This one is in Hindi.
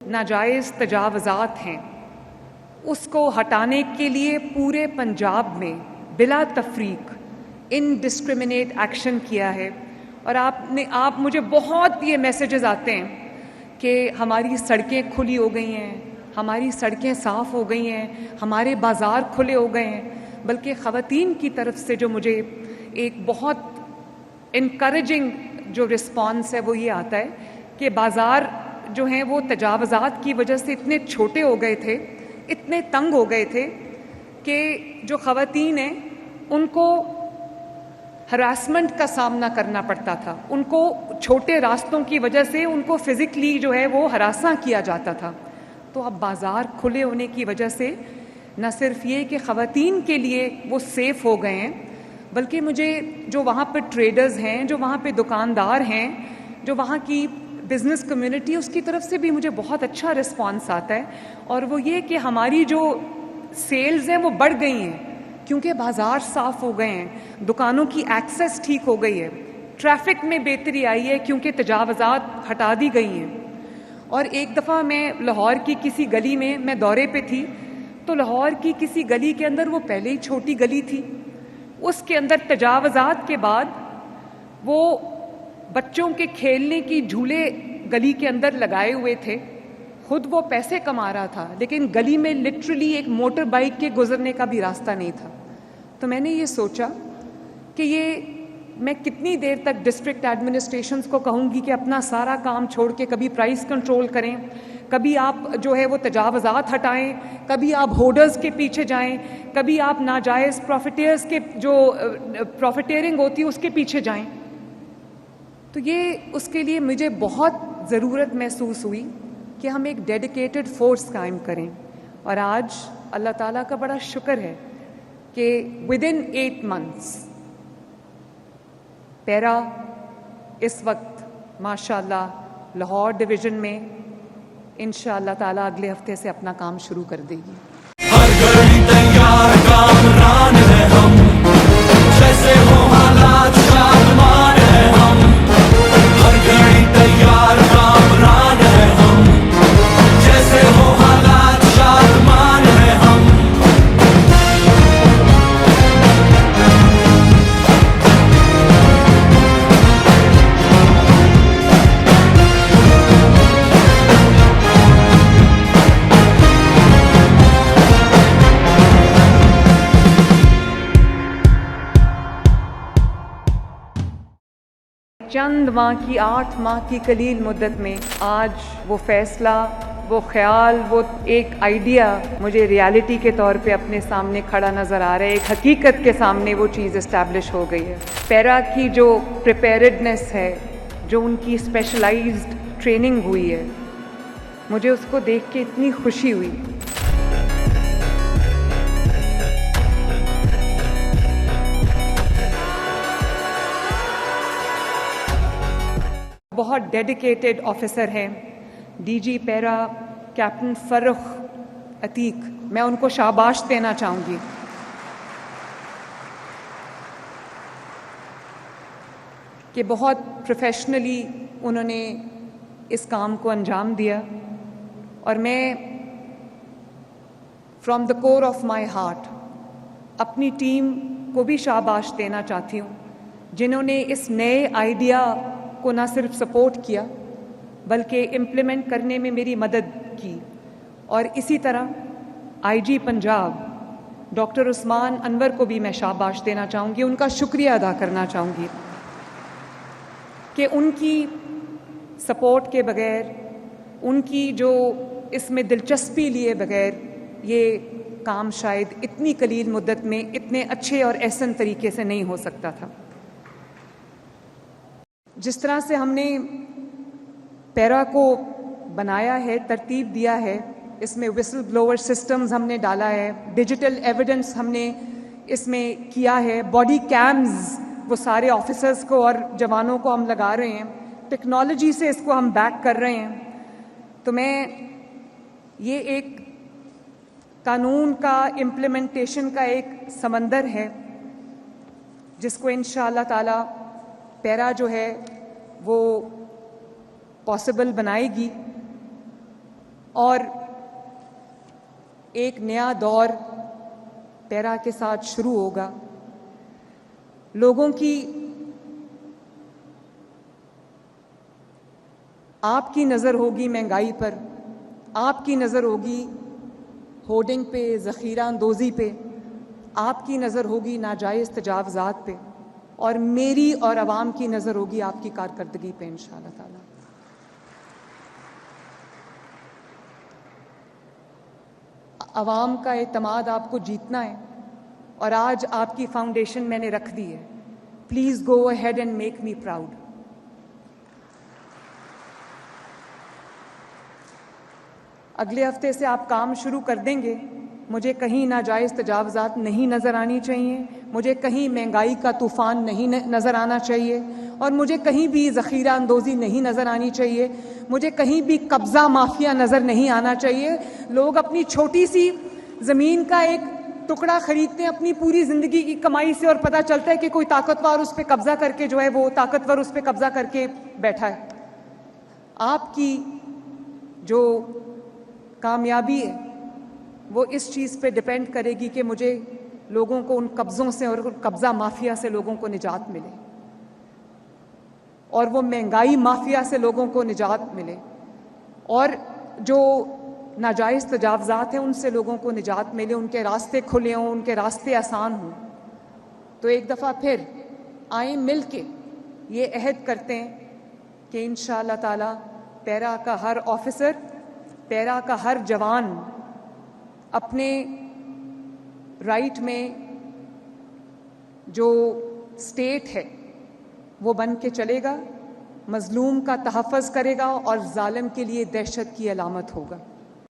नाजायज़ तजावज़ात हैं उसको हटाने के लिए पूरे पंजाब में बिला तफरीक इनडिस्क्रिमिनेट एक्शन किया है। और आप मुझे बहुत ये मैसेजेस आते हैं कि हमारी सड़कें खुली हो गई हैं, हमारी सड़कें साफ़ हो गई हैं, हमारे बाज़ार खुले हो गए हैं। बल्कि ख़वातीन की तरफ से जो मुझे एक बहुत इनकरेजिंग जो रिस्पॉन्स है वो ये आता है कि बाज़ार जो हैं वो तजावज़ात की वजह से इतने छोटे हो गए थे, इतने तंग हो गए थे कि जो ख़वातीन हैं उनको हरासमेंट का सामना करना पड़ता था। उनको छोटे रास्तों की वजह से उनको फ़िज़िकली जो है वो हरासा किया जाता था। तो अब बाज़ार खुले होने की वजह से न सिर्फ ये कि ख़वातीन के लिए वो सेफ़ हो गए हैं, बल्कि मुझे जो वहाँ पर ट्रेडर्स हैं, जो वहाँ पे दुकानदार हैं, जो वहाँ की बिज़नेस कम्युनिटी, उसकी तरफ से भी मुझे बहुत अच्छा रिस्पांस आता है। और वो ये कि हमारी जो सेल्स हैं वो बढ़ गई हैं क्योंकि बाज़ार साफ़ हो गए हैं, दुकानों की एक्सेस ठीक हो गई है, ट्रैफिक में बेहतरी आई है क्योंकि तजावज़ात हटा दी गई हैं। और एक दफ़ा मैं लाहौर की किसी गली में मैं दौरे पे थी, तो लाहौर की किसी गली के अंदर, वो पहले ही छोटी गली थी, उसके अंदर तजावज़ात के बाद वो बच्चों के खेलने की झूले गली के अंदर लगाए हुए थे। खुद वो पैसे कमा रहा था, लेकिन गली में लिटरली एक मोटर बाइक के गुजरने का भी रास्ता नहीं था। तो मैंने ये सोचा कि ये मैं कितनी देर तक डिस्ट्रिक्ट एडमिनिस्ट्रेशंस को कहूँगी कि अपना सारा काम छोड़ के कभी प्राइस कंट्रोल करें, कभी आप जो है वो तजावज़ात हटाएं, कभी आप होर्डर्स के पीछे जाएं, कभी आप नाजायज़ प्रॉफिटेयर्स के जो प्रॉफिटेयरिंग होती है उसके पीछे जाएं। तो ये उसके लिए मुझे बहुत ज़रूरत महसूस हुई कि हम एक डेडिकेटेड फोर्स कायम करें। और आज अल्लाह ताला का बड़ा शुक्र है कि विदिन 8 months पैरा इस वक्त माशाल्लाह लाहौर डिवीज़न में इंशाअल्लाह ताला अगले हफ्ते से अपना काम शुरू कर देगी। हर घड़ी तैयार कामरान है हम, जैसे हो हालात शादमान है हम। हर घड़ी तैयार कामरान है हम, जैसे हो हालात शादमान है हम। चंद माह की 8 माह की कलील मुद्दत में आज वो फैसला, वो ख्याल, वो एक आइडिया मुझे रियलिटी के तौर पे अपने सामने खड़ा नज़र आ रहा है। एक हकीकत के सामने वो चीज़ इस्टेब्लिश हो गई है। पैरा की जो प्रिपेयर्डनेस है, जो उनकी स्पेशलाइज्ड ट्रेनिंग हुई है, मुझे उसको देख के इतनी खुशी हुई। बहुत डेडिकेटेड ऑफिसर हैं DG para captain Farrukh Atiq, मैं उनको शाबाश देना चाहूँगी कि बहुत प्रोफेशनली उन्होंने इस काम को अंजाम दिया। और मैं from the core of my heart अपनी टीम को भी शाबाश देना चाहती हूँ, जिन्होंने इस नए आइडिया को ना सिर्फ सपोर्ट किया बल्कि इम्प्लीमेंट करने में मेरी मदद की। और इसी तरह आईजी पंजाब डॉक्टर उस्मान अनवर को भी मैं शाबाश देना चाहूँगी, उनका शुक्रिया अदा करना चाहूँगी कि उनकी सपोर्ट के बगैर, उनकी जो इसमें दिलचस्पी लिए बगैर ये काम शायद इतनी कलील मुद्दत में इतने अच्छे और एहसन तरीके से नहीं हो सकता था। जिस तरह से हमने पैरा को बनाया है, तरतीब दिया है, इसमें विसल ब्लोअर सिस्टम्स हमने डाला है, डिजिटल एविडेंस हमने इसमें किया है, बॉडी कैम्स वो सारे ऑफिसर्स को और जवानों को हम लगा रहे हैं, टेक्नोलॉजी से इसको हम बैक कर रहे हैं। तो मैं ये एक कानून का इम्प्लीमेंटेशन का एक समंदर है जिसको इंशाअल्लाह ताला पैरा जो है वो पॉसिबल बनाएगी। और एक नया दौर पैरा के साथ शुरू होगा। लोगों की, आपकी नज़र होगी महंगाई पर, आपकी नज़र होगी होर्डिंग पे, ज़ख़ीरा अंदोज़ी पे, आपकी नज़र होगी नाजायज़ तजावज़ात पे, और मेरी और अवाम की नज़र होगी आपकी कारकर्दगी पे इंशाअल्लाह ताला। अवाम का एतमाद आपको जीतना है और आज आपकी फाउंडेशन मैंने रख दी है। Please go ahead and make me proud. अगले हफ्ते से आप काम शुरू कर देंगे, मुझे कहीं नाजायज़ तजावज़ात नहीं नज़र आनी चाहिए, मुझे कहीं महंगाई का तूफ़ान नहीं नज़र आना चाहिए, और मुझे कहीं भी ज़ख़ीरा अंदोज़ी नहीं नज़र आनी चाहिए, मुझे कहीं भी कब्ज़ा माफिया नज़र नहीं आना चाहिए। लोग अपनी छोटी सी ज़मीन का एक टुकड़ा खरीदते हैं अपनी पूरी ज़िंदगी की कमाई से, और पता चलता है कि कोई ताकतवर उस पर कब्ज़ा करके जो है वो ताकतवर उस पर कब्ज़ा करके बैठा है। आपकी जो कामयाबी है वो इस चीज़ पे डिपेंड करेगी कि मुझे लोगों को उन कब्ज़ों से और कब्ज़ा माफिया से लोगों को निजात मिले, और वो महंगाई माफिया से लोगों को निजात मिले, और जो नाजायज़ तजावज़ात हैं उनसे लोगों को निजात मिले, उनके रास्ते खुले हों, उनके रास्ते आसान हों। तो एक दफ़ा फिर आए मिल के ये अहद करते हैं कि इंशाअल्लाह ताला पैरा का हर ऑफिसर, पैरा का हर जवान अपने राइट में जो स्टेट है वो बन के चलेगा, मज़लूम का तहफ़्फ़ुज़ करेगा और जालिम के लिए दहशत की अलामत होगा।